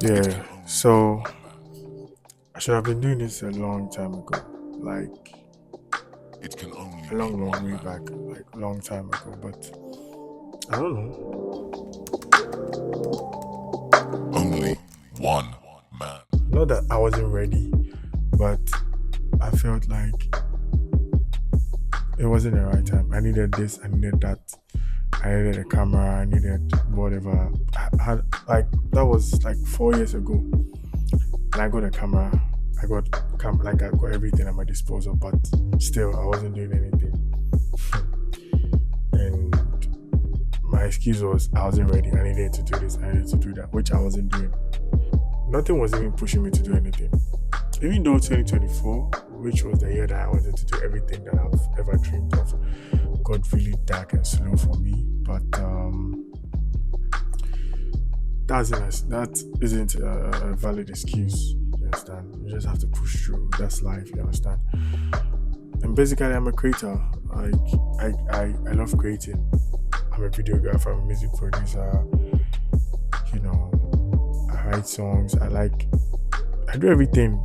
Yeah, so I should have been doing this a long time ago, like a long way back, like a long time ago. But I don't know. Only one man. Not that I wasn't ready, but I felt like it wasn't the right time. I needed this, I needed that, I needed a camera, I needed whatever. I had like that was like 4 years ago, and I got a camera. I got everything at my disposal, but still I wasn't doing anything. And my excuse was I wasn't ready. I needed to do this, I needed to do that, which I wasn't doing. Nothing was even pushing me to do anything. Even though 2024, which was the year that I wanted to do everything that I've ever dreamed of, got really dark and slow for me. But that isn't a valid excuse. You understand? You just have to push through. That's life. You understand? And basically, I'm a creator. I love creating. I'm a videographer. I'm a music producer. You know, I write songs. I do everything,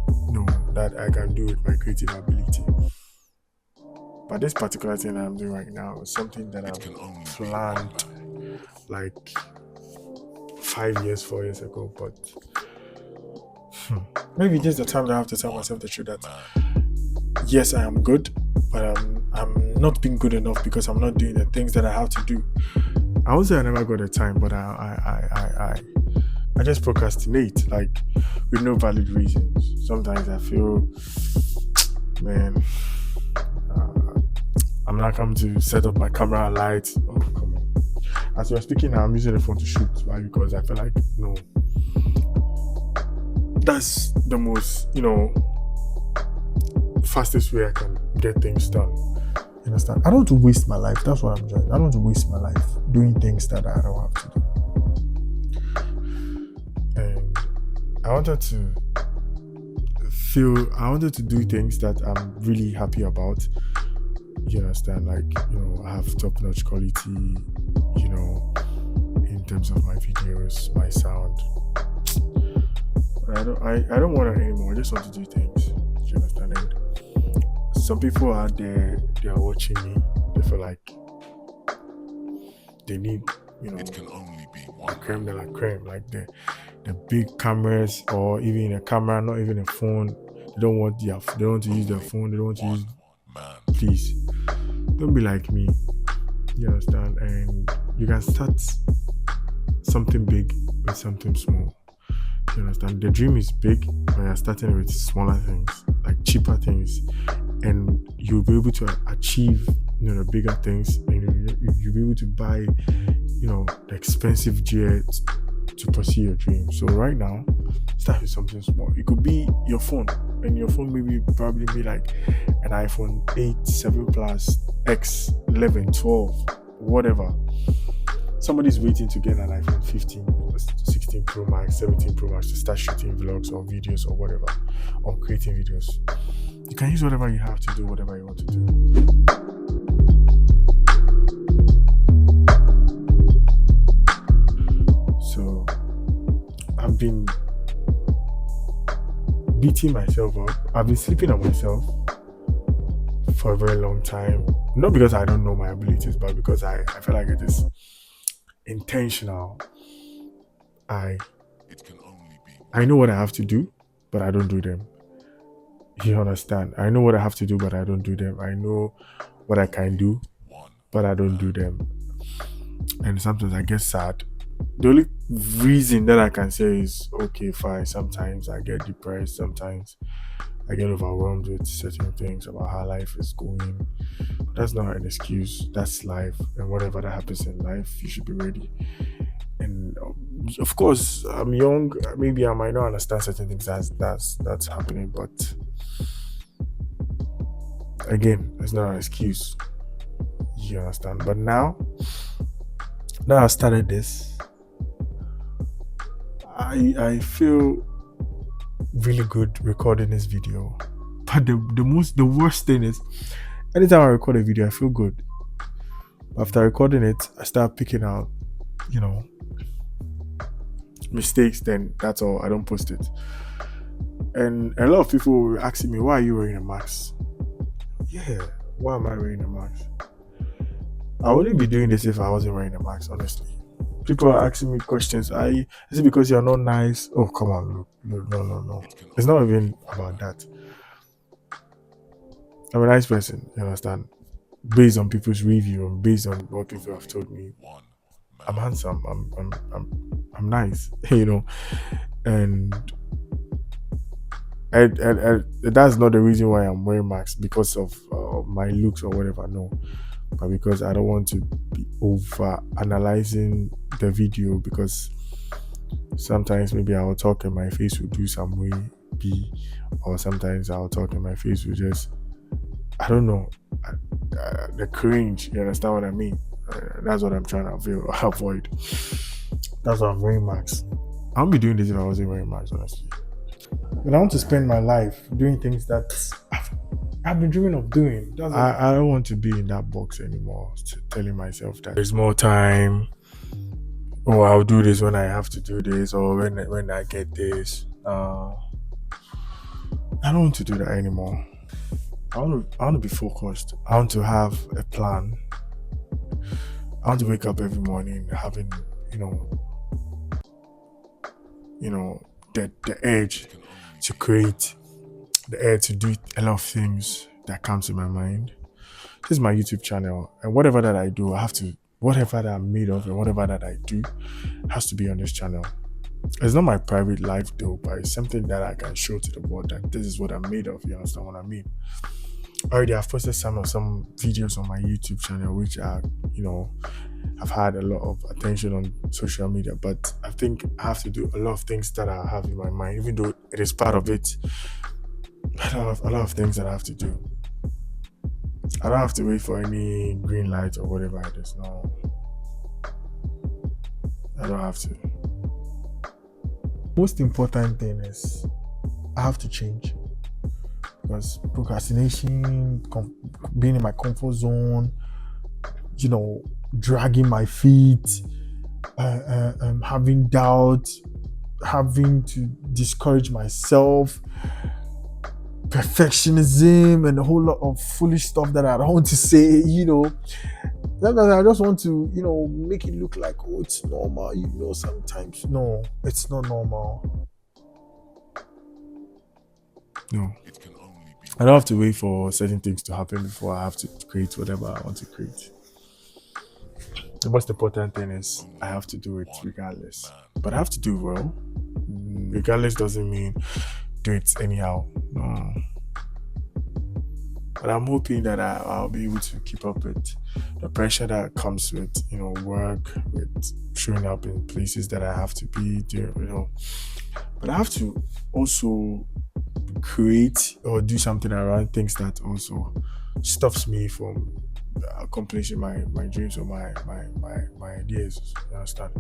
that I can do with my creative ability. But this particular thing I'm doing right now is something that I've planned like 5 years, 4 years ago. But maybe this is the time that I have to tell myself the truth that yes, I am good, but I'm not being good enough because I'm not doing the things that I have to do. I would say I never got the time, but I just procrastinate, like with no valid reasons. Sometimes I feel, man, I'm not coming to set up my camera lights. Oh, come on. As we're speaking now, I'm using the phone to shoot. Why? Because I feel like, no, that's the most, fastest way I can get things done. You understand? I don't want to waste my life. That's what I'm doing. I don't want to waste my life doing things that I don't have to do. And I wanted to do things that I'm really happy about. You understand? Like, I have top-notch quality, in terms of my videos, my sound. I don't want it anymore. I just want to do things. You understand? And some people out there, they are watching me. They feel like they need, It can only be a one. creme de la creme, like the big cameras, or even a camera, not even a phone. They don't want to use their phone. They don't want to use. Man. Please, don't be like me. You understand? And you can start something big with something small. You understand? The dream is big, but you're starting with smaller things, like cheaper things, and you'll be able to achieve, the bigger things, and you'll be able to buy, the expensive jet to pursue your dream. So right now, start with something small. It could be your phone, and your phone probably be like an iPhone 8, 7 Plus, X, 11, 12, whatever. Somebody's waiting to get an iPhone 15, 16 Pro Max, 17 Pro Max to start shooting vlogs or videos or whatever, or creating videos. You can use whatever you have to do whatever you want to do. So I've been beating myself up. I've been sleeping on myself for a very long time. Not because I don't know my abilities, but because I feel like it is intentional. It can only be I know what I have to do, but I don't do them. You understand? I know what I have to do, but I don't do them. I know what I can do, one. but I don't do them. And sometimes I get sad. The only reason that I can say is, okay, fine. Sometimes I get depressed. Sometimes I get overwhelmed with certain things about how life is going. That's not an excuse. That's life. And whatever that happens in life, you should be ready. And of course, I'm young. Maybe I might not understand certain things that's happening, but again, it's not an excuse. You understand? But now I started this, I feel really good recording this video. But the worst thing is, anytime I record a video, I feel good. After recording it, I start picking out, mistakes, then that's all. I don't post it. And a lot of people were asking me, why are you wearing a mask? Yeah, why am I wearing a mask? I wouldn't be doing this if I wasn't wearing a mask, honestly. People are asking me questions. Is it because you're not nice? Oh, come on, look, no. It's not even about that. I'm a nice person, you understand? Based on people's review and based on what people have told me, One man. I'm handsome. I'm nice, and that's not the reason why I'm wearing masks because of my looks or whatever. No, but because I don't want to be over analyzing the video, because sometimes maybe I'll talk and my face will do some way B, or sometimes I'll talk and my face will just, I don't know, the cringe. You understand what I mean? That's what I'm trying to avoid. That's why I'm wearing masks. I won't be doing this if I wasn't wearing masks, honestly. But I want to spend my life doing things that I've been dreaming of doing. I don't want to be in that box anymore, telling myself that there's more time. Oh, I'll do this when I have to do this, or when I get this. I don't want to do that anymore. I want to be focused. I want to have a plan. I want to wake up every morning having, the urge to create, the urge to do a lot of things that comes to my mind. This is my YouTube channel, and whatever that I do, whatever that I'm made of and whatever that I do has to be on this channel. It's not my private life though, but it's something that I can show to the world that this is what I'm made of. You understand what I mean? Already I've posted some videos on my YouTube channel which are, have had a lot of attention on social media, but I think I have to do a lot of things that I have in my mind, even though it is part of it. I have a lot of things that I have to do. I don't have to wait for any green light or whatever it is. No, I don't have to. Most important thing is I have to change, because procrastination, being in my comfort zone, dragging my feet, having doubt, having to discourage myself, perfectionism, and a whole lot of foolish stuff that I don't want to say, Sometimes I just want to, make it look like, oh, it's normal, sometimes. No, it's not normal. No. It can only be I don't have to wait for certain things to happen before I have to create whatever I want to create. The most important thing is I have to do it regardless. But I have to do well. Regardless doesn't mean do it anyhow. No. But I'm hoping that I'll be able to keep up with the pressure that comes with, work, with showing up in places that I have to be there, But I have to also create or do something around things that also stops me from accomplishing my dreams or my ideas. You understand?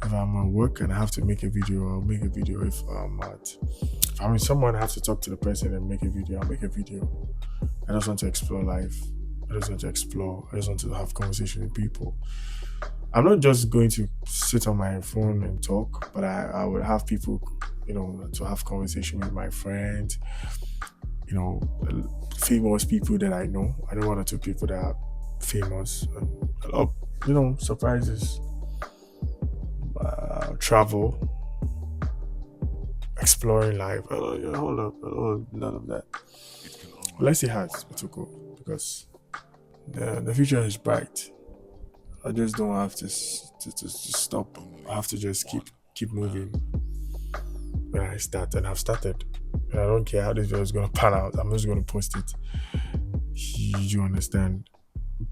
If I'm at work and I have to make a video, I'll make a video. If I'm with someone, I have to talk to the person and make a video, I'll make a video. I just want to explore life. I just want to explore. I just want to have conversation with people. I'm not just going to sit on my phone and talk, but I will have people, to have conversation with my friends, famous people that I know. I know one or two people that are famous. A lot of, surprises. Travel, exploring life. Hold up, none of that. Let's see how it will go, because the future is bright. I just don't have to stop. I have to just keep moving. When I start, and I've started, and I don't care how this video is going to pan out. I'm just going to post it. You understand?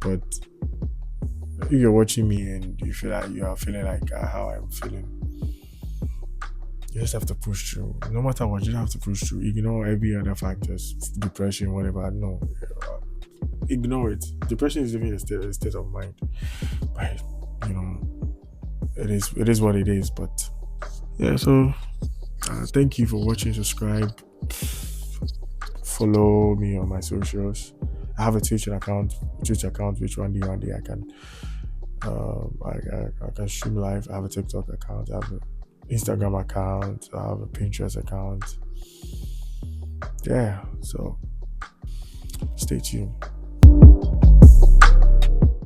But if you're watching me and you feel like you are feeling like how I'm feeling, you just have to push through. No matter what, you have to push through. Ignore every other factors, depression, whatever. No, ignore it. Depression is even a state of mind. But it is what it is. But yeah, so thank you for watching. Subscribe, follow me on my socials. I have a Twitter account, which one day I can stream live. I have a TikTok account. I have Instagram account, I have a Pinterest account. Yeah, so stay tuned.